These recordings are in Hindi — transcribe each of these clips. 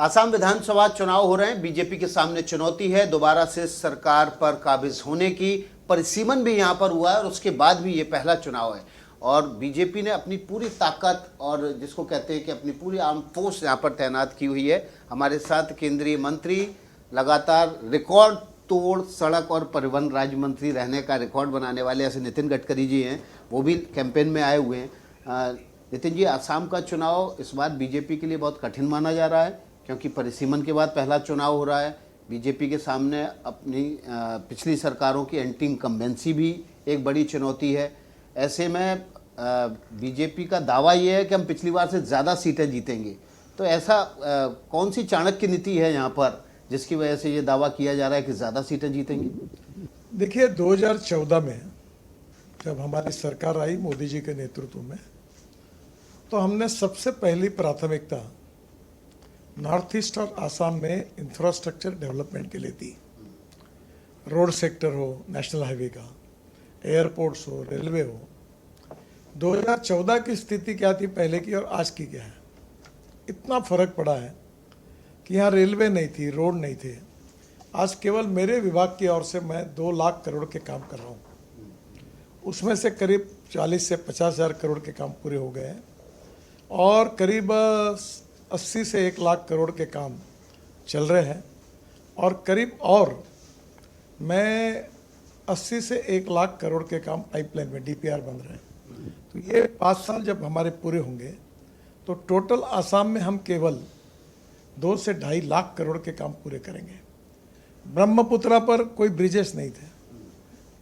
आसाम विधानसभा चुनाव हो रहे हैं। बीजेपी के सामने चुनौती है दोबारा से सरकार पर काबिज होने की। परिसीमन भी यहां पर हुआ है और उसके बाद भी ये पहला चुनाव है और बीजेपी ने अपनी पूरी ताकत और जिसको कहते हैं कि अपनी पूरी आर्म फोर्स यहां पर तैनात की हुई है। हमारे साथ केंद्रीय मंत्री, लगातार रिकॉर्ड तोड़ सड़क और परिवहन राज्य मंत्री रहने का रिकॉर्ड बनाने वाले ऐसे नितिन गडकरी जी हैं, वो भी कैंपेन में आए हुए हैं। नितिन जी, आसाम का चुनाव इस बार बीजेपी के लिए बहुत कठिन माना जा रहा है क्योंकि परिसीमन के बाद पहला चुनाव हो रहा है। बीजेपी के सामने अपनी पिछली सरकारों की एंटी इनकम्बेंसी भी एक बड़ी चुनौती है। ऐसे में बीजेपी का दावा ये है कि हम पिछली बार से ज़्यादा सीटें जीतेंगे। तो ऐसा कौन सी चाणक्य नीति है यहाँ पर जिसकी वजह से ये दावा किया जा रहा है कि ज़्यादा सीटें जीतेंगे? देखिए, 2014 में जब हमारी सरकार आई मोदी जी के नेतृत्व में, तो हमने सबसे पहली प्राथमिकता नॉर्थ ईस्ट और आसाम में इंफ्रास्ट्रक्चर डेवलपमेंट के लिए दी। रोड सेक्टर हो, नेशनल हाईवे का, एयरपोर्ट्स हो, रेलवे हो। 2014 की स्थिति क्या थी पहले की और आज की क्या है? इतना फर्क पड़ा है कि यहाँ रेलवे नहीं थी, रोड नहीं थे। आज केवल मेरे विभाग की ओर से मैं 2 लाख करोड़ के काम कर रहा हूँ। उसमें से करीब 40 से 50 हज़ार करोड़ के काम पूरे हो गए हैं और करीब 80 से 1 लाख करोड़ के काम चल रहे हैं और करीब और मैं 80 से 1 लाख करोड़ के काम पाइपलाइन में डीपीआर बन रहे हैं। तो ये 5 साल जब हमारे पूरे होंगे तो टोटल आसाम में हम केवल 2 से 2.5 लाख करोड़ के काम पूरे करेंगे। ब्रह्मपुत्रा पर कोई ब्रिजेस नहीं थे।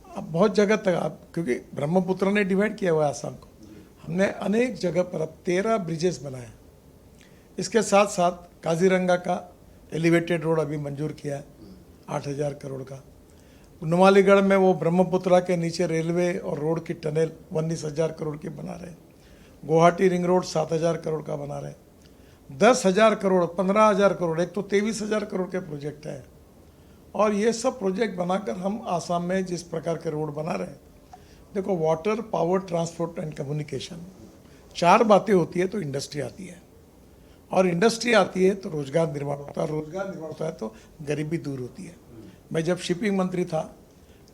अब बहुत जगह तक आप, क्योंकि ब्रह्मपुत्र ने डिवाइड किया हुआ है आसाम को, हमने अनेक जगह पर अब 13 ब्रिजेस बनाए। इसके साथ साथ काजीरंगा का एलिवेटेड रोड अभी मंजूर किया है 8,000 करोड़ का। नुमालीगढ़ में वो ब्रह्मपुत्रा के नीचे रेलवे और रोड की टनल 19,000 करोड़ की बना रहे। गुवाहाटी रिंग रोड 7,000 करोड़ का बना रहे। 10,000 करोड़, 15,000 करोड़, एक तो 23,000 करोड़ के प्रोजेक्ट है। और ये सब प्रोजेक्ट बनाकर हम आसाम में जिस प्रकार के रोड बना रहे हैं, देखो, water, power, transport and communication, 4 बातें होती है तो इंडस्ट्री आती है और इंडस्ट्री आती है तो रोजगार निर्माण होता है, रोजगार निर्माण होता है तो गरीबी दूर होती है। मैं जब शिपिंग मंत्री था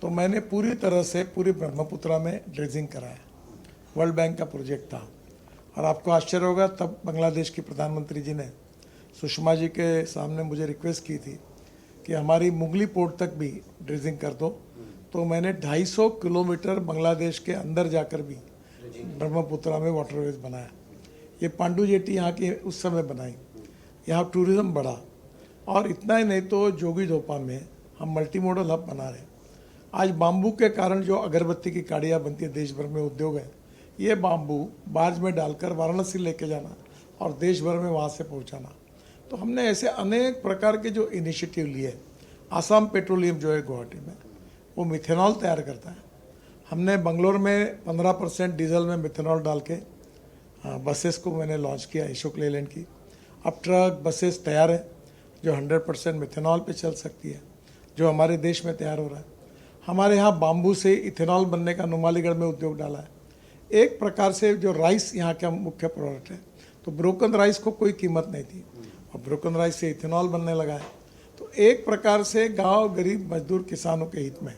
तो मैंने पूरी तरह से पूरी ब्रह्मपुत्रा में ड्रेजिंग कराया। वर्ल्ड बैंक का प्रोजेक्ट था और आपको आश्चर्य होगा, तब बांग्लादेश की प्रधानमंत्री जी ने सुषमा जी के सामने मुझे रिक्वेस्ट की थी कि हमारी मुगली पोर्ट तक भी ड्रेजिंग कर दो। तो मैंने 250 किलोमीटर बांग्लादेश के अंदर जाकर भी ब्रह्मपुत्रा में वाटरवेज बनाया। ये पांडू जेटी यहाँ की उस समय बनाई। यहाँ टूरिज़्म बढ़ा और इतना ही नहीं तो जोगीघोपा में हम मल्टी मॉडल हब बना रहे हैं। आज बाम्बू के कारण जो अगरबत्ती की काड़ियाँ बनती है, देश भर में उद्योग है, ये बाम्बू बार्ज में डालकर वाराणसी लेके जाना और देश भर में वहाँ से पहुँचाना। तो हमने ऐसे अनेक प्रकार के जो इनिशिएटिव लिए। आसाम पेट्रोलियम जो है गुवाहाटी में, वो मिथेनॉल तैयार करता है। हमने बंगलोर में 15% डीजल में मिथेनॉल डाल के बसेस को मैंने लॉन्च किया, अशोक लेलैंड की। अब ट्रक, बसेस तैयार है जो 100% मिथेनॉल पे चल सकती है, जो हमारे देश में तैयार हो रहा है। हमारे यहाँ बाम्बू से इथेनॉल बनने का नुमालीगढ़ में उद्योग डाला है। एक प्रकार से जो राइस यहाँ का मुख्य प्रोडक्ट है, तो ब्रोकन राइस को कोई कीमत नहीं थी और ब्रोकन राइस से इथेनॉल बनने लगा है। तो एक प्रकार से गांव, गरीब, मजदूर, किसानों के हित में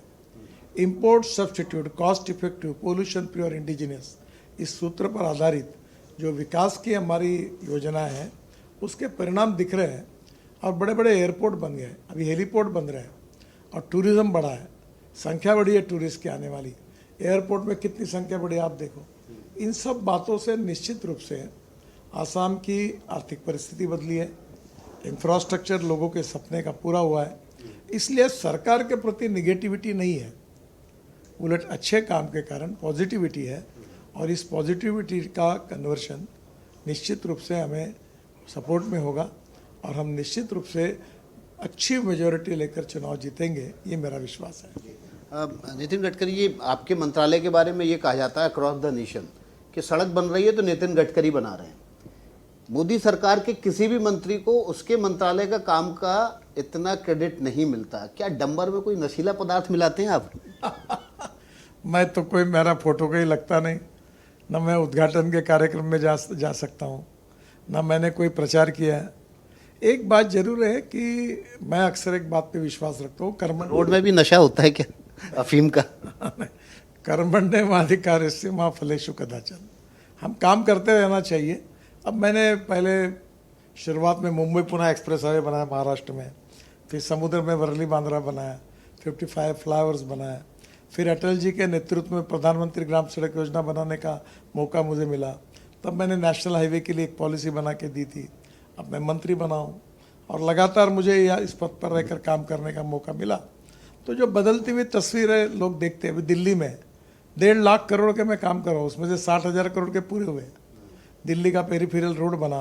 import substitute, cost effective, pollution free और इंडिजिनियस, इस सूत्र पर आधारित जो विकास की हमारी योजना है, उसके परिणाम दिख रहे हैं। और बड़े बड़े एयरपोर्ट बन गए, अभी हेलीपोर्ट बन रहे हैं और टूरिज़्म बढ़ा है, संख्या बढ़ी है टूरिस्ट की आने वाली। एयरपोर्ट में कितनी संख्या बढ़ी आप देखो। इन सब बातों से निश्चित रूप से आसाम की आर्थिक परिस्थिति बदली है, इंफ्रास्ट्रक्चर लोगों के सपने का पूरा हुआ है। इसलिए सरकार के प्रति निगेटिविटी नहीं है, उलट अच्छे काम के कारण पॉजिटिविटी है और इस पॉजिटिविटी का कन्वर्शन निश्चित रूप से हमें सपोर्ट में होगा और हम निश्चित रूप से अच्छी मेजॉरिटी लेकर चुनाव जीतेंगे, ये मेरा विश्वास है। नितिन गडकरी जी, आपके मंत्रालय के बारे में ये कहा जाता है अक्रॉस द नेशन कि सड़क बन रही है तो नितिन गडकरी बना रहे हैं। मोदी सरकार के किसी भी मंत्री को उसके मंत्रालय का काम का इतना क्रेडिट नहीं मिलता। क्या डंबर में कोई नशीला पदार्थ मिलाते हैं आप? मैं तो कोई, मेरा फोटो का ही लगता नहीं, न मैं उद्घाटन के कार्यक्रम में जा सकता हूँ, न मैंने कोई प्रचार किया है। एक बात जरूर है कि मैं अक्सर एक बात पे विश्वास रखता हूँ, रोड में भी नशा होता है क्या अफीम का? कर्मण्येवाधिकारस्य मा फलेषु कदाचन। हम काम करते रहना चाहिए। अब मैंने पहले शुरुआत में मुंबई पुणे एक्सप्रेस हाईवे बनाया महाराष्ट्र में, फिर समुद्र में वर्ली बांद्रा बनाया, 55 फ्लाईओवर्स बनाया, फिर अटल जी के नेतृत्व में प्रधानमंत्री ग्राम सड़क योजना बनाने का मौका मुझे मिला। तब मैंने नेशनल हाईवे के लिए एक पॉलिसी बना के दी थी। अब मैं मंत्री बना हूँ और लगातार मुझे इस पद पर रहकर काम करने का मौका मिला। तो जो बदलती हुई तस्वीरें लोग देखते हैं, अभी दिल्ली में 1.5 लाख करोड़ के मैं काम कर रहा हूँ, उसमें से 60,000 करोड़ के पूरे हुए। दिल्ली का पेरीफेरल रोड बना,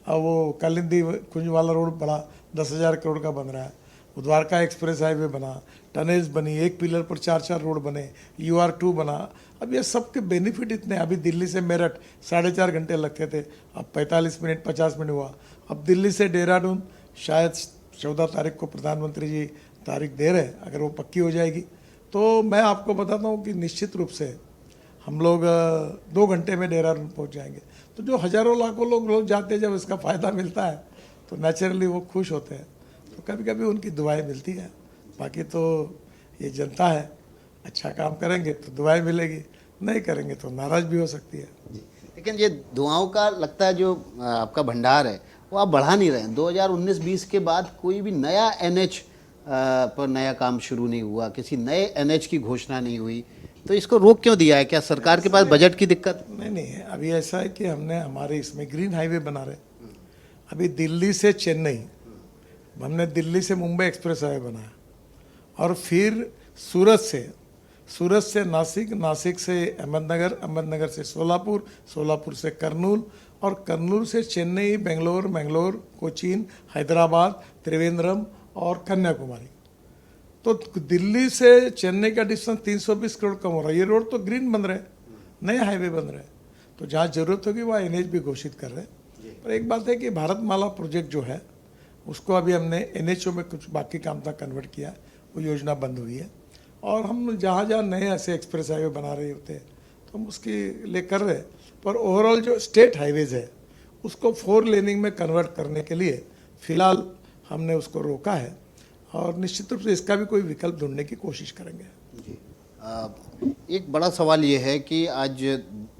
और वो कालिंदी कुंज वाला रोड बना 10,000 करोड़ का बन रहा है। द्वारका एक्सप्रेस हाईवे बना, टनेल्स बनी, एक पिलर पर 4-4 रोड बने, UR2 बना। अब ये सब के बेनिफिट इतने, अभी दिल्ली से मेरठ 4.5 घंटे लगते थे, अब 45 मिनट 50 मिनट हुआ। अब दिल्ली से देहरादून शायद 14 तारीख को प्रधानमंत्री जी तारीख दे रहे हैं, अगर वो पक्की हो जाएगी तो मैं आपको बताता हूँ कि निश्चित रूप से हम लोग 2 घंटे में देहरादून पहुँच जाएंगे। तो जो हज़ारों लाखों लोग जाते हैं, जब इसका फ़ायदा मिलता है तो नेचुरली वो खुश होते हैं। तो कभी कभी उनकी दुआएं मिलती हैं। बाकी तो ये जनता है, अच्छा काम करेंगे तो दुआएं मिलेगी, नहीं करेंगे तो नाराज़ भी हो सकती है। लेकिन ये दुआओं का लगता है जो आपका भंडार है वो आप बढ़ा नहीं रहे हैं। 2019-20 के बाद कोई भी नया NH पर नया काम शुरू नहीं हुआ, किसी नए NH की घोषणा नहीं हुई, तो इसको रोक क्यों दिया है? क्या सरकार के पास बजट की दिक्कत? नहीं, अभी ऐसा है कि हमने हमारे इसमें ग्रीन हाईवे बना रहे। अभी दिल्ली से चेन्नई, हमने दिल्ली से मुंबई एक्सप्रेस हाईवे बनाया, और फिर सूरत से नासिक, नासिक से अहमदनगर, अहमदनगर से सोलापुर, सोलापुर से कर्नूल, और कर्नूल से चेन्नई, बेंगलोर, बेंगलोर, कोचीन, हैदराबाद, त्रिवेंद्रम और कन्याकुमारी। तो दिल्ली से चेन्नई का डिस्टेंस 320 करोड़ कम हो रहा है। ये रोड तो ग्रीन बन रहे हैं, नए हाईवे बन रहे हैं। तो जहाँ जरूरत होगी वहाँ NH भी घोषित कर रहे हैं। पर एक बात है कि भारतमाला प्रोजेक्ट जो है उसको अभी हमने NHO में कुछ बाकी काम था कन्वर्ट किया, वो योजना बंद हुई है। और हम जहाँ जहाँ नए ऐसे एक्सप्रेस हाईवे बना रहे होते हैं तो हम उसकी ले कर रहे हैं। पर ओवरऑल जो स्टेट हाईवेज है उसको 4 लेनिंग में कन्वर्ट करने के लिए फ़िलहाल हमने उसको रोका है, और निश्चित रूप से इसका भी कोई विकल्प ढूंढने की कोशिश करेंगे। जी। एक बड़ा सवाल ये है कि आज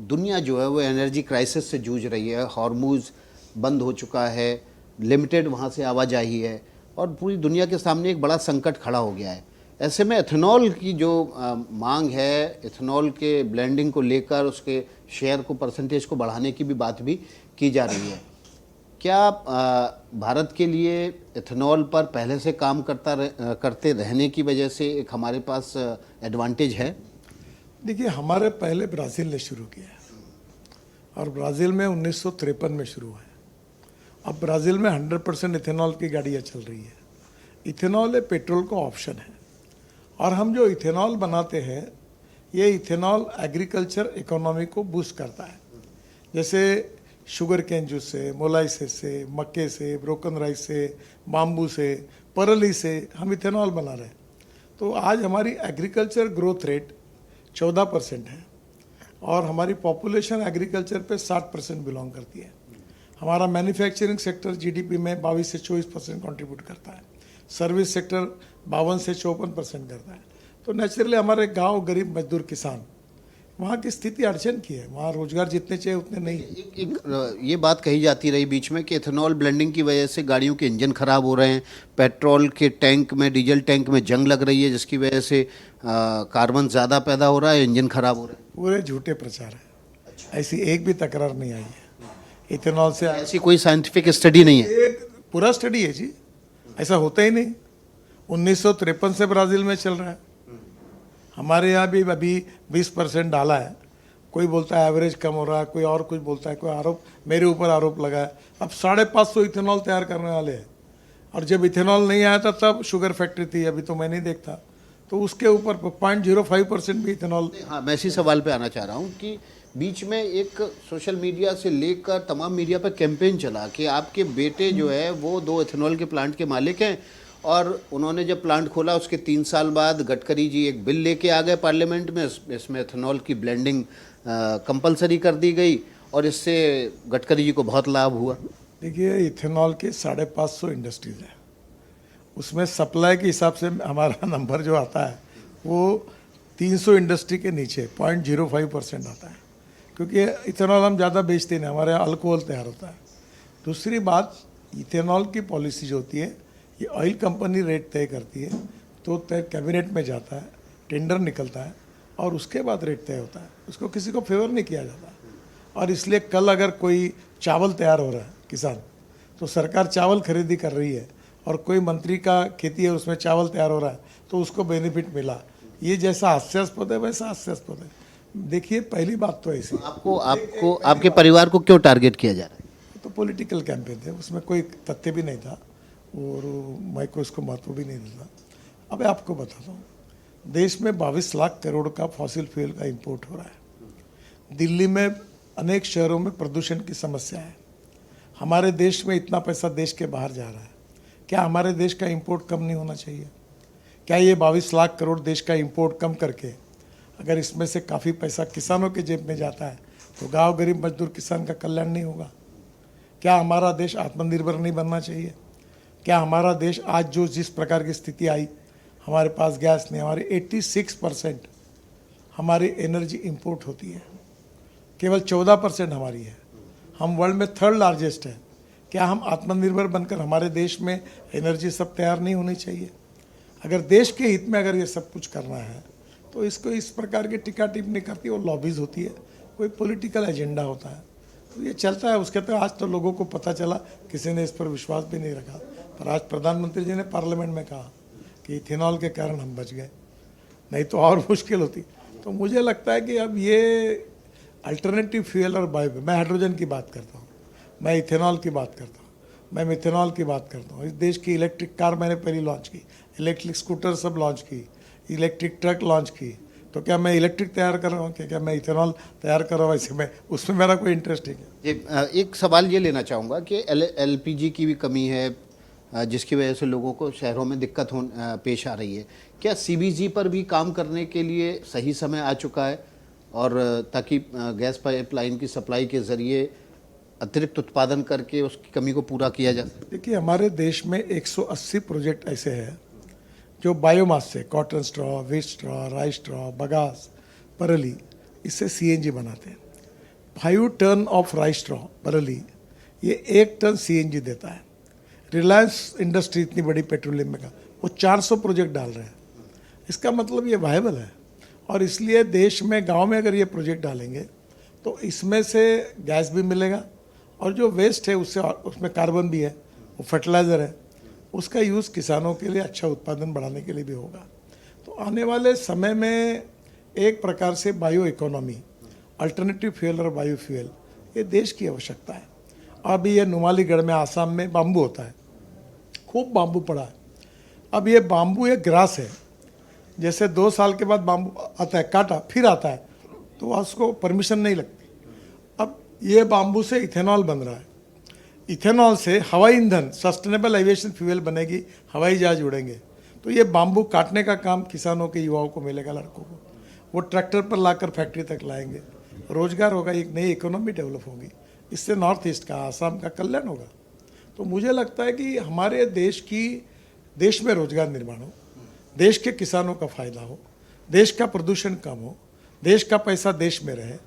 दुनिया जो है वो एनर्जी क्राइसिस से जूझ रही है। हॉर्मुज बंद हो चुका है, लिमिटेड वहाँ से आवाजाही है, और पूरी दुनिया के सामने एक बड़ा संकट खड़ा हो गया है। ऐसे में एथेनॉल की जो मांग है, एथेनॉल के ब्लेंडिंग को लेकर उसके शेयर को, परसेंटेज को बढ़ाने की भी बात भी की जा रही है। क्या भारत के लिए एथेनॉल पर पहले से काम करते रहने की वजह से एक हमारे पास एडवांटेज है? देखिए, हमारे पहले ब्राज़ील ने शुरू किया है, और ब्राज़ील में 1953 में शुरू है। अब ब्राज़ील में 100% इथेनॉल की गाड़ियाँ चल रही है। इथेनॉल है पेट्रोल का ऑप्शन है, और हम जो इथेनॉल बनाते हैं ये इथेनॉल एग्रीकल्चर इकोनॉमी को बूस्ट करता है। जैसे शुगर केन जूस से, मोलाइसिस से, मक्के से, ब्रोकन राइस से, बाम्बू से, परली से हम इथेनॉल बना रहे हैं। तो आज हमारी एग्रीकल्चर ग्रोथ रेट 14% है, और हमारी पॉपुलेशन एग्रीकल्चर पे 60% बिलोंग करती है। हमारा मैन्युफैक्चरिंग सेक्टर GDP में 22 से 24% कंट्रीब्यूट करता है। सर्विस सेक्टर 52 से 54% करता है। तो नेचुरली हमारे गांव, गरीब मजदूर किसान, वहाँ की स्थिति अड़चन की है, वहाँ रोजगार जितने चाहिए उतने नहीं है। एक ये बात कही जाती रही बीच में कि एथेनॉल ब्लेंडिंग की वजह से गाड़ियों के इंजन खराब हो रहे हैं, पेट्रोल के टैंक में, डीजल टैंक में जंग लग रही है, जिसकी वजह से कार्बन ज़्यादा पैदा हो रहा है, इंजन खराब हो रहा है। पूरे झूठे प्रचार है। ऐसी एक भी तकरार नहीं आई है इथेनॉल से। ऐसी कोई साइंटिफिक स्टडी नहीं है? एक पूरा स्टडी है जी, ऐसा होता ही नहीं। 1953 से ब्राज़ील में चल रहा है। हमारे यहाँ भी अभी 20% डाला है। कोई बोलता है एवरेज कम हो रहा है, कोई और कुछ बोलता है, कोई आरोप, मेरे ऊपर आरोप लगा है। अब 550 इथेनॉल तैयार करने वाले हैं, और जब इथेनॉल नहीं आया था तब शुगर फैक्ट्री थी, अभी तो मैं नहीं देखता। तो उसके ऊपर 0.05% भी इथेनॉल। हाँ, मैं इसी सवाल पे आना चाह रहा हूँ कि बीच में एक सोशल मीडिया से लेकर तमाम मीडिया पर कैंपेन चला कि आपके बेटे जो है वो 2 इथेनॉल के प्लांट के मालिक हैं, और उन्होंने जब प्लांट खोला उसके 3 साल बाद गडकरी जी एक बिल लेके आ गए पार्लियामेंट में, इसमें एथेनॉल की ब्लेंडिंग कंपलसरी कर दी गई, और इससे गडकरी जी को बहुत लाभ हुआ। देखिए, इथेनॉल के 550 इंडस्ट्रीज है, उसमें सप्लाई के हिसाब से हमारा नंबर जो आता है वो 300 इंडस्ट्री के नीचे 0.05% आता है, क्योंकि इथेनॉल हम ज़्यादा बेचते नहीं, हमारे यहाँ अल्कोहल तैयार होता है। दूसरी बात, इथेनॉल की पॉलिसी जो होती है ये ऑयल कंपनी रेट तय करती है, तो तय कैबिनेट में जाता है, टेंडर निकलता है और उसके बाद रेट तय होता है, उसको किसी को फेवर नहीं किया जाता। और इसलिए कल अगर कोई चावल तैयार हो रहा है किसान, तो सरकार चावल खरीदी कर रही है और कोई मंत्री का खेती है उसमें चावल तैयार हो रहा है तो उसको बेनिफिट मिला, ये जैसा हास्यास्पद है वैसा हास्यास्पद है। देखिए, पहली बात तो ऐसी, आपको आपके परिवार को क्यों टारगेट किया जा रहा है? तो पॉलिटिकल कैंपेन थे, उसमें कोई तथ्य भी नहीं था और मैं को उसको महत्व भी नहीं देता। अब मैं आपको बताता हूँ, देश में 22 लाख करोड़ का फॉसिल फ्यूल का इंपोर्ट हो रहा है। दिल्ली में अनेक शहरों में प्रदूषण की समस्या है। हमारे देश में इतना पैसा देश के बाहर जा रहा है, क्या हमारे देश का इंपोर्ट कम नहीं होना चाहिए? क्या ये 22 लाख करोड़ देश का इंपोर्ट कम करके अगर इसमें से काफ़ी पैसा किसानों के जेब में जाता है तो गांव गरीब मजदूर किसान का कल्याण नहीं होगा? क्या हमारा देश आत्मनिर्भर नहीं बनना चाहिए? क्या हमारा देश आज जो जिस प्रकार की स्थिति आई, हमारे पास गैस नहीं, हमारी 86% हमारी एनर्जी इंपोर्ट होती है, केवल 14% हमारी है, हम वर्ल्ड में 3rd लार्जेस्ट है। क्या हम आत्मनिर्भर बनकर हमारे देश में एनर्जी सब तैयार नहीं होनी चाहिए? अगर देश के हित में अगर ये सब कुछ करना है तो इसको इस प्रकार की टीका टिप्पणी करती है, वो लॉबीज होती है, कोई पॉलिटिकल एजेंडा होता है, तो ये चलता है। उसके तो आज तो लोगों को पता चला, किसी ने इस पर विश्वास भी नहीं रखा, पर आज प्रधानमंत्री जी ने पार्लियामेंट में कहा कि इथेनॉल के कारण हम बच गए, नहीं तो और मुश्किल होती। तो मुझे लगता है कि अब ये अल्टरनेटिव फ्यूल और बायो, मैं हाइड्रोजन की बात करता हूँ, मैं इथेनॉल की बात करता हूँ, मैं मिथेनॉल की बात करता हूँ। इस देश की इलेक्ट्रिक कार मैंने पहली लॉन्च की, इलेक्ट्रिक स्कूटर सब लॉन्च की, इलेक्ट्रिक ट्रक लॉन्च की। तो क्या मैं इलेक्ट्रिक तैयार कर रहा हूँ? क्या मैं इथेनॉल तैयार कर रहा हूँ? ऐसे में उसमें मेरा कोई इंटरेस्ट नहीं है। एक सवाल ये लेना चाहूँगा कि एलपीजी की भी कमी है, जिसकी वजह से लोगों को शहरों में दिक्कत पेश आ रही है। क्या सीबीजी पर भी काम करने के लिए सही समय आ चुका है, और ताकि गैस पाइपलाइन की सप्लाई के ज़रिए अतिरिक्त उत्पादन करके उसकी कमी को पूरा किया जा सके? देखिए, हमारे देश में 180 प्रोजेक्ट ऐसे हैं जो बायोमास से, cotton straw, waste straw, rice straw, bagasse, barley, इससे सीएनजी बनाते हैं। 5 ton of rice straw barley ये 1 टन सीएनजी देता है। रिलायंस इंडस्ट्री इतनी बड़ी पेट्रोलियम में का, वो 400 प्रोजेक्ट डाल रहे हैं। इसका मतलब ये वायबल है, और इसलिए देश में गांव में अगर ये प्रोजेक्ट डालेंगे तो इसमें से गैस भी मिलेगा, और जो वेस्ट है उससे उसमें कार्बन भी है, वो फर्टिलाइज़र है, उसका यूज़ किसानों के लिए अच्छा उत्पादन बढ़ाने के लिए भी होगा। तो आने वाले समय में एक प्रकार से बायो इकोनॉमी, अल्टरनेटिव फ्यूल और बायो फ्यूल, ये देश की आवश्यकता है। अभी ये नुमालीगढ़ में, आसाम में बाम्बू होता है, खूब बाम्बू पड़ा है। अब ये बाम्बू एक ग्रास है, जैसे 2 साल के बाद बाम्बू आता है, काटा फिर आता है, तो उसको परमिशन नहीं लगती। अब ये बाम्बू से इथेनॉल बन रहा है, इथेनॉल से हवाई ईंधन, सस्टेनेबल एविएशन फ्यूल बनेगी, हवाई जहाज उड़ेंगे। तो ये बाम्बू काटने का काम किसानों के युवाओं को मिलेगा, लड़कों को, वो ट्रैक्टर पर लाकर फैक्ट्री तक लाएंगे, रोजगार होगा, एक नई इकोनॉमी डेवलप होगी, इससे नॉर्थ ईस्ट का, आसाम का कल्याण होगा। तो मुझे लगता है कि हमारे देश में रोजगार निर्माण हो, देश के किसानों का फायदा हो, देश का प्रदूषण कम हो, देश का पैसा देश में रहे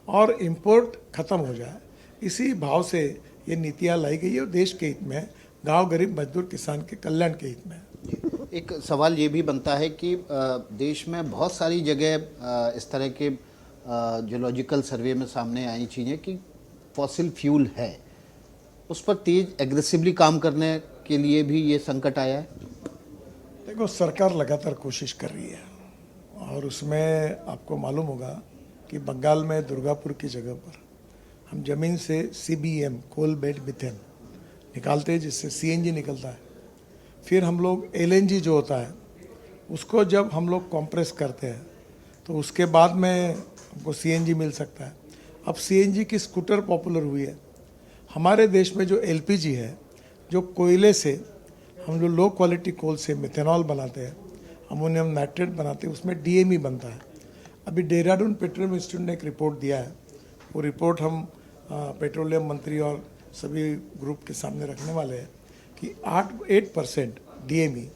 और इंपोर्ट खत्म हो जाए, इसी भाव से ये नीतियाँ लाई गई है, और देश के हित में है, गांव गरीब मजदूर किसान के कल्याण के हित में है। एक सवाल ये भी बनता है कि देश में बहुत सारी जगह इस तरह के जियोलॉजिकल सर्वे में सामने आई चीज़ें कि फॉसिल फ्यूल है, उस पर तेज एग्रेसिवली काम करने के लिए भी ये संकट आया है। देखो, सरकार लगातार कोशिश कर रही है, और उसमें आपको मालूम होगा कि बंगाल में दुर्गापुर की जगह पर हम ज़मीन से CBM, कोल बेड मिथेन निकालते हैं, जिससे CNG निकलता है। फिर हम लोग LNG जो होता है उसको जब हम लोग कॉम्प्रेस करते हैं तो उसके बाद में हमको CNG मिल सकता है। अब CNG की स्कूटर पॉपुलर हुई है। हमारे देश में जो LPG है, जो कोयले से हम जो लो क्वालिटी कोल से मिथेनॉल बनाते हैं, अमोनियम नाइट्रेट बनाते हैं, उसमें DME बनता है। अभी देहरादून पेट्रोलियम इंस्टीट्यूट ने एक रिपोर्ट दिया है, वो रिपोर्ट हम पेट्रोलियम मंत्री और सभी ग्रुप के सामने रखने वाले हैं कि 8% डीएमई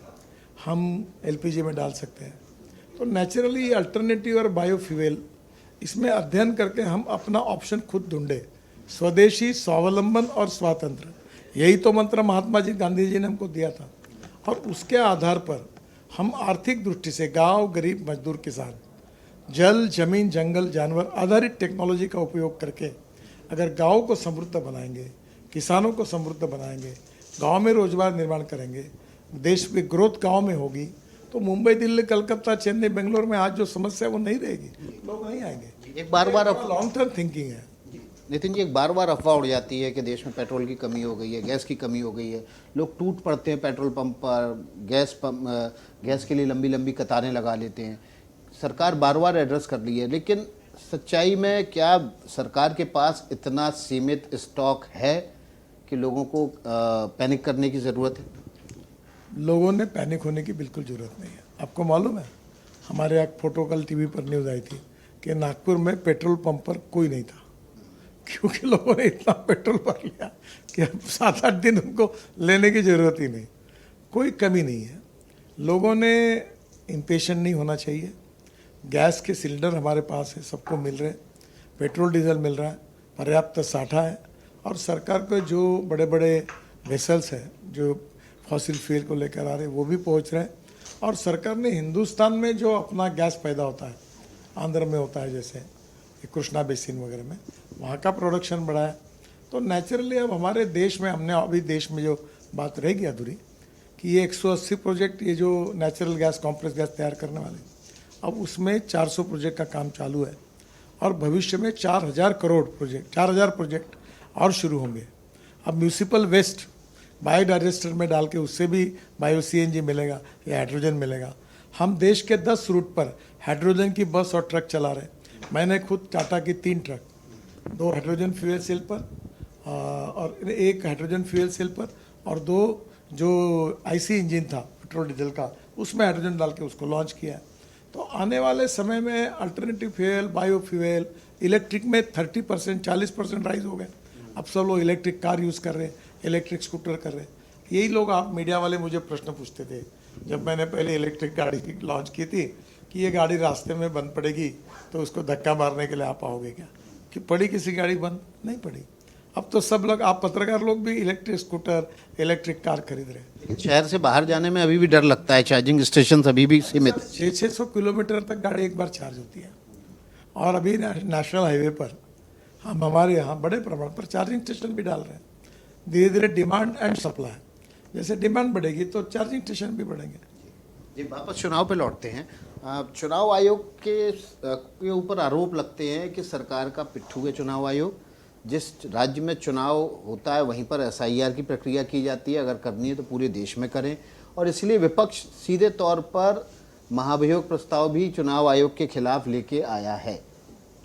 हम एलपीजी में डाल सकते हैं। तो नेचुरली अल्टरनेटिव और बायोफ्यूल इसमें अध्ययन करके हम अपना ऑप्शन खुद ढूंढे। स्वदेशी, स्वावलंबन और स्वातंत्र, यही तो मंत्र महात्मा जी गांधी जी ने हमको दिया था। और उसके आधार पर हम आर्थिक दृष्टि से गांव, गरीब, मजदूर, किसान, जल, जमीन, जंगल, जानवर आधारित टेक्नोलॉजी का उपयोग करके अगर गांव को समृद्ध बनाएंगे, किसानों को समृद्ध बनाएंगे, गांव में रोजगार निर्माण करेंगे, देश में ग्रोथ गांव में होगी, तो मुंबई, दिल्ली, कलकत्ता, चेन्नई, बेंगलोर में आज जो समस्या है वो नहीं रहेगी, लोग नहीं आएंगे। एक बार लॉन्ग टर्म थिंकिंग है। नितिन जी, एक बार अफवाह उड़ जाती है कि देश में पेट्रोल की कमी हो गई है, गैस की कमी हो गई है, लोग टूट पड़ते हैं पेट्रोल पंप पर, गैस के लिए लंबी लंबी कतारें लगा लेते हैं। सरकार बार एड्रेस कर रही है, लेकिन सच्चाई में क्या सरकार के पास इतना सीमित स्टॉक है कि लोगों को पैनिक करने की ज़रूरत है? लोगों ने पैनिक होने की बिल्कुल ज़रूरत नहीं है। आपको मालूम है, हमारे यहाँ फोटो कल टीवी पर न्यूज़ आई थी कि नागपुर में पेट्रोल पंप पर कोई नहीं था, क्योंकि लोगों ने इतना पेट्रोल भर लिया कि अब 7-8 दिन उनको लेने की ज़रूरत ही नहीं। कोई कमी नहीं है। लोगों ने इम्पेशेंट नहीं होना चाहिए। गैस के सिलेंडर हमारे पास है, सबको मिल रहे, पेट्रोल डीजल मिल रहा है, पर्याप्त साठा है। और सरकार पे जो बड़े बड़े वेसल्स हैं जो फॉसिल फ्यूल को लेकर आ रहे हैं वो भी पहुंच रहे हैं। और सरकार ने हिंदुस्तान में जो अपना गैस पैदा होता है, आंध्र में होता है जैसे कृष्णा बेसिन वगैरह में, वहाँ का प्रोडक्शन बढ़ा है। तो नेचुरली अब हमारे देश में, हमने अभी देश में जो बात रह गई अधूरी कि ये 180 प्रोजेक्ट, ये जो नेचुरल गैस, कॉम्प्लेक्स गैस तैयार करने वाले, अब उसमें 400 प्रोजेक्ट का काम चालू है। और भविष्य में 4000 प्रोजेक्ट और शुरू होंगे। अब म्यूनिसिपल वेस्ट बायोडाइजेस्टर में डाल के उससे भी बायो सीएनजी मिलेगा या हाइड्रोजन मिलेगा। हम देश के 10 रूट पर हाइड्रोजन की बस और ट्रक चला रहे हैं। मैंने खुद टाटा की 3 ट्रक, 2 हाइड्रोजन फ्यूल सेल पर और 1 हाइड्रोजन फ्यूल सेल पर और 2 जो आईसी इंजन था पेट्रोल डीजल का, उसमें हाइड्रोजन डाल के उसको लॉन्च किया है। तो आने वाले समय में अल्टरनेटिव फ्यूल, बायोफ्यूल, इलेक्ट्रिक में 30%, 40% राइज हो गए। अब सब लोग इलेक्ट्रिक कार यूज़ कर रहे हैं, इलेक्ट्रिक स्कूटर कर रहे हैं। यही लोग, आप मीडिया वाले मुझे प्रश्न पूछते थे जब मैंने पहले इलेक्ट्रिक गाड़ी लॉन्च की थी कि ये गाड़ी रास्ते में बंद पड़ेगी तो उसको धक्का मारने के लिए आप आओगे क्या? कि पड़ी किसी गाड़ी बंद? नहीं पड़ी। अब तो सब लोग, आप पत्रकार लोग भी इलेक्ट्रिक स्कूटर, इलेक्ट्रिक कार खरीद रहे हैं। लेकिन शहर से बाहर जाने में अभी भी डर लगता है, चार्जिंग स्टेशन अभी भी सीमित। 600 किलोमीटर तक गाड़ी एक बार चार्ज होती है। और अभी नेशनल हाईवे पर हम हमारे यहाँ बड़े प्रमाण पर चार्जिंग स्टेशन भी डाल रहे हैं। धीरे धीरे डिमांड एंड सप्लाई, जैसे डिमांड बढ़ेगी तो चार्जिंग स्टेशन भी बढ़ेंगे। जी, वापस चुनाव पे लौटते हैं। चुनाव आयोग के ऊपर आरोप लगते हैं कि सरकार का पिट्ठू है चुनाव आयोग। जिस राज्य में चुनाव होता है वहीं पर एसआईआर की प्रक्रिया की जाती है, अगर करनी है तो पूरे देश में करें। और इसलिए विपक्ष सीधे तौर पर महाभियोग प्रस्ताव भी चुनाव आयोग के खिलाफ लेके आया है।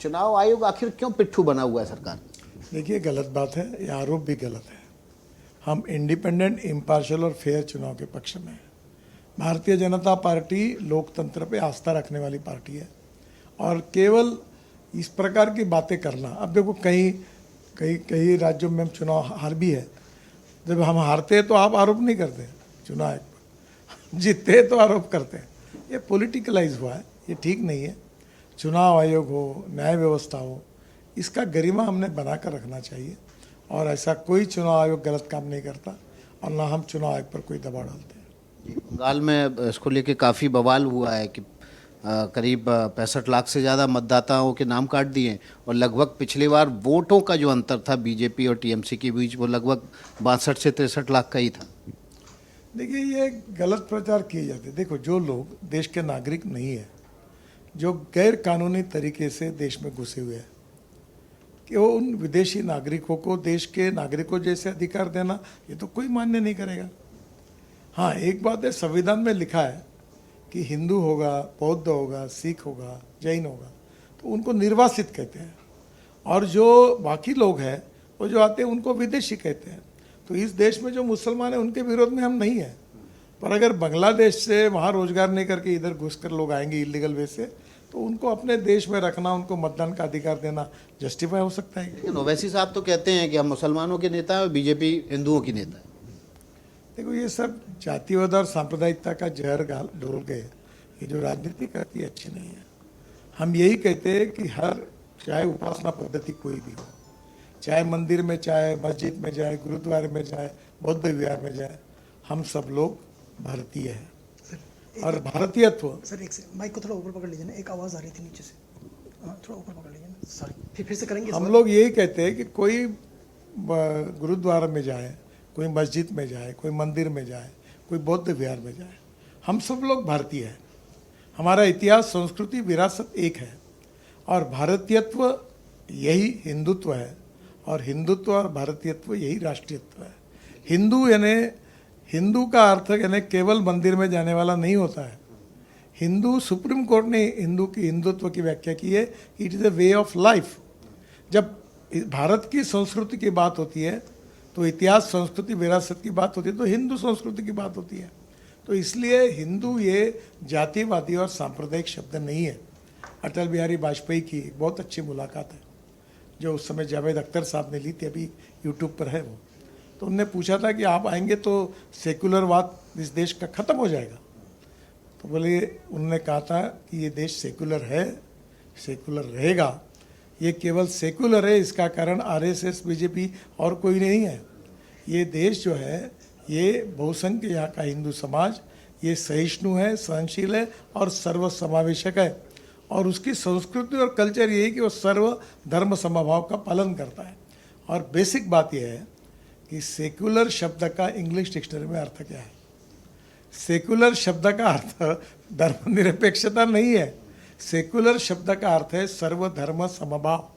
चुनाव आयोग आखिर क्यों पिट्ठू बना हुआ है सरकार? देखिए, गलत बात है, ये आरोप भी गलत है। हम इंडिपेंडेंट, इम्पार्शियल और फेयर चुनाव के पक्ष में हैं। भारतीय जनता पार्टी लोकतंत्र पे आस्था रखने वाली पार्टी है। और केवल इस प्रकार की बातें करना, अब देखो कई राज्यों में हम चुनाव हार भी है। जब हम हारते हैं तो आप आरोप नहीं करते चुनाव आयोग पर, जीतते हैं तो आरोप करते हैं। ये पॉलिटिकलाइज हुआ है, ये ठीक नहीं है। चुनाव आयोग हो, न्याय व्यवस्था हो, इसका गरिमा हमने बनाकर रखना चाहिए। और ऐसा कोई चुनाव आयोग गलत काम नहीं करता और ना हम चुनाव आयोग पर कोई दबाव डालते हैं। बंगाल में इसको लेके काफ़ी बवाल हुआ है कि करीब 65 लाख से ज़्यादा मतदाताओं के नाम काट दिए और लगभग पिछली बार वोटों का जो अंतर था बीजेपी और टीएमसी के बीच वो लगभग 62 से 63 लाख का ही था। देखिए, ये गलत प्रचार किए जाते। देखो, जो लोग देश के नागरिक नहीं है, जो गैर कानूनी तरीके से देश में घुसे हुए हैं, कि वो उन विदेशी नागरिकों को देश के नागरिकों जैसे अधिकार देना, ये तो कोई मान्य नहीं करेगा। हाँ, एक बात है, संविधान में लिखा है कि हिंदू होगा, बौद्ध होगा, सिख होगा, जैन होगा, तो उनको निर्वासित कहते हैं। और जो बाकी लोग हैं वो जो आते हैं उनको विदेशी कहते हैं। तो इस देश में जो मुसलमान हैं उनके विरोध में हम नहीं हैं। पर अगर बांग्लादेश से वहाँ रोजगार नहीं करके इधर घुसकर लोग आएंगे इलीगल वे से, तो उनको अपने देश में रखना, उनको मतदान का अधिकार देना जस्टिफाई हो सकता है। लेकिन ओवैसी साहब तो कहते हैं कि हम मुसलमानों के नेता हैं और बीजेपी हिंदुओं की नेता है। देखो, ये सब जातिवाद और सांप्रदायिकता का जहर डोल के ये जो राजनीति करती है अच्छी नहीं है। हम यही कहते हैं कि हर, चाहे उपासना पद्धति कोई भी हो, चाहे मंदिर में, चाहे मस्जिद में जाए, गुरुद्वारे में जाए, बौद्ध विहार में जाए, हम सब लोग भारतीय हैं। और भारतीयत्व, सर एक से माइक को थोड़ा ऊपर पकड़ लीजिए ना, एक आवाज़ आ रही थी नीचे से। हाँ, थोड़ा ऊपर पकड़ लीजिए ना, सॉरी। फिर से करेंगे। हम लोग यही कहते हैं कि कोई गुरुद्वारा में जाए, कोई मस्जिद में जाए, कोई मंदिर में जाए, कोई बौद्ध विहार में जाए, हम सब लोग भारतीय हैं। हमारा इतिहास, संस्कृति, विरासत एक है और भारतीयत्व यही हिंदुत्व है और हिंदुत्व और भारतीयत्व यही राष्ट्रीयत्व है। हिंदू यानी, हिंदू का अर्थ यानी केवल मंदिर में जाने वाला नहीं होता है। हिंदू, सुप्रीम कोर्ट ने हिंदू की, हिंदुत्व की व्याख्या की है कि it is a way of life. जब भारत की संस्कृति की बात होती है तो इतिहास, संस्कृति, विरासत की बात होती है तो हिंदू संस्कृति की बात होती है। तो इसलिए हिंदू ये जातिवादी और सांप्रदायिक शब्द नहीं है। अटल बिहारी वाजपेयी की बहुत अच्छी मुलाकात है जो उस समय जावेद अख्तर साहब ने ली थी, अभी यूट्यूब पर है वो। तो उनने पूछा था कि आप आएंगे तो सेकुलरवाद इस देश का ख़त्म हो जाएगा। तो बोले, उन्होंने कहा था कि ये देश सेकुलर है, सेकुलर रहेगा। ये केवल सेकुलर है, इसका कारण आरएसएस, बीजेपी और कोई नहीं है। ये देश जो है, ये बहुसंख्य यहाँ का हिंदू समाज, ये सहिष्णु है, सहनशील है और सर्वसमावेशक है। और उसकी संस्कृति और कल्चर ये है कि वो सर्व धर्म समभाव का पालन करता है। और बेसिक बात यह है कि सेकुलर शब्द का इंग्लिश डिक्शनरी में अर्थ क्या है? सेकुलर शब्द का अर्थ धर्मनिरपेक्षता नहीं है। सेकुलर शब्द का अर्थ है सर्वधर्म समभाव,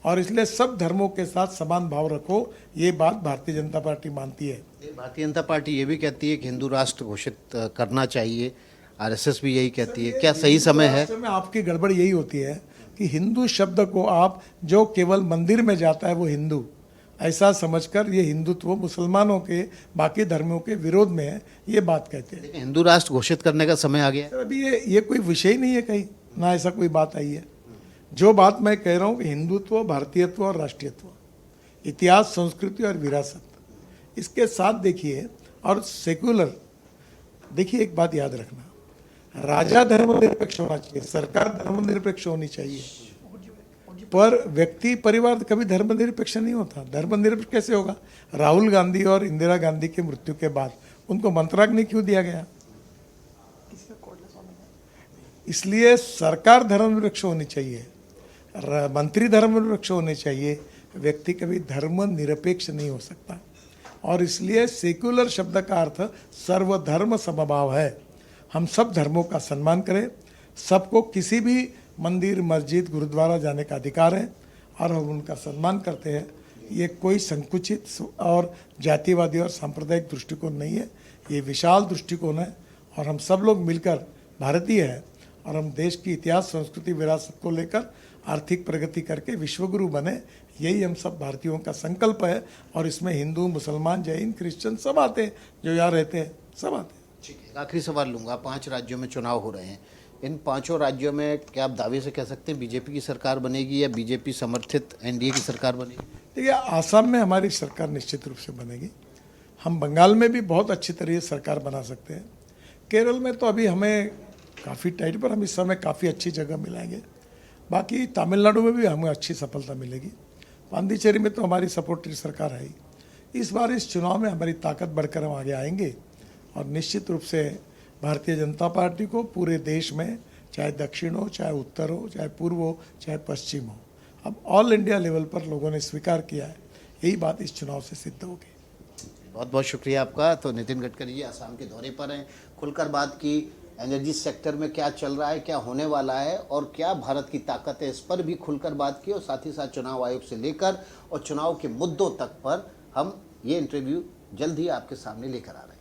और इसलिए सब धर्मों के साथ समान भाव रखो, ये बात भारतीय जनता पार्टी मानती है। भारतीय जनता पार्टी ये भी कहती है कि हिंदू राष्ट्र घोषित करना चाहिए, आरएसएस भी यही कहती है। क्या सही समय है? में आपकी गड़बड़ यही होती है कि हिंदू शब्द को आप, जो केवल मंदिर में जाता है वो हिंदू, ऐसा समझकर ये हिंदुत्व मुसलमानों के, बाकी धर्मों के विरोध में है, ये बात कहते हैं। लेकिन हिंदू राष्ट्र घोषित करने का समय आ गया है। अभी ये कोई विषय नहीं है कहीं, ना ऐसा कोई बात आई है। जो बात मैं कह रहा हूँ कि हिंदुत्व, भारतीयत्व और राष्ट्रीयत्व, इतिहास, संस्कृति और विरासत, इसके साथ देखिए। और सेकुलर, देखिए एक बात याद रखना, राजा धर्मनिरपेक्ष होना चाहिए, सरकार धर्मनिरपेक्ष होनी चाहिए, पर व्यक्ति, परिवार कभी धर्मनिरपेक्ष नहीं होता। धर्मनिरपेक्ष कैसे होगा? राहुल गांधी और इंदिरा गांधी की मृत्यु के बाद उनको मंत्राग्नि क्यों दिया गया? इसलिए सरकार धर्मनिरपेक्ष होनी चाहिए, मंत्री धर्मनिरपेक्ष होने चाहिए, व्यक्ति कभी धर्मनिरपेक्ष नहीं हो सकता। और इसलिए सेक्युलर शब्द का अर्थ सर्वधर्म समभाव है। हम सब धर्मों का सम्मान करें, सबको किसी भी मंदिर, मस्जिद, गुरुद्वारा जाने का अधिकार है और हम उनका सम्मान करते हैं। ये कोई संकुचित और जातिवादी और सांप्रदायिक दृष्टिकोण नहीं है, ये विशाल दृष्टिकोण है और हम सब लोग मिलकर भारतीय हैं और हम देश की इतिहास, संस्कृति, विरासत को लेकर आर्थिक प्रगति करके विश्वगुरु बने, यही हम सब भारतीयों का संकल्प है। और इसमें हिंदू, मुसलमान, जैन, क्रिश्चियन सब आते हैं, जो यहाँ रहते हैं सब आते हैं। ठीक है, आखिरी सवाल लूँगा। 5 राज्यों में चुनाव हो रहे हैं, इन 5 राज्यों में क्या आप दावे से कह सकते हैं बीजेपी की सरकार बनेगी या बीजेपी समर्थित एनडीए की सरकार बनेगी? देखिए, आसाम में हमारी सरकार निश्चित रूप से बनेगी। हम बंगाल में भी बहुत अच्छी तरह से सरकार बना सकते हैं। केरल में तो अभी हमें काफ़ी टाइट, पर हम इस समय काफ़ी अच्छी जगह मिलाएंगे। बाकी तमिलनाडु में भी हमें अच्छी सफलता मिलेगी। पांडिचेरी में तो हमारी सपोर्टिव सरकार है ही। इस बार इस चुनाव में हमारी ताकत बढ़कर हम आगे आएंगे और निश्चित रूप से भारतीय जनता पार्टी को पूरे देश में, चाहे दक्षिण हो, चाहे उत्तर हो, चाहे पूर्व हो, चाहे पश्चिम हो, अब ऑल इंडिया लेवल पर लोगों ने स्वीकार किया है। यही बात इस चुनाव से सिद्ध होगी। बहुत बहुत शुक्रिया आपका। तो नितिन गडकरी जी आसाम के दौरे पर हैं, खुलकर बात की एनर्जी सेक्टर में क्या चल रहा है, क्या होने वाला है और क्या भारत की ताकत है, इस पर भी खुलकर बात की और साथ ही साथ चुनाव आयोग से लेकर और चुनाव के मुद्दों तक पर हम ये इंटरव्यू जल्द ही आपके सामने लेकर आ रहे हैं।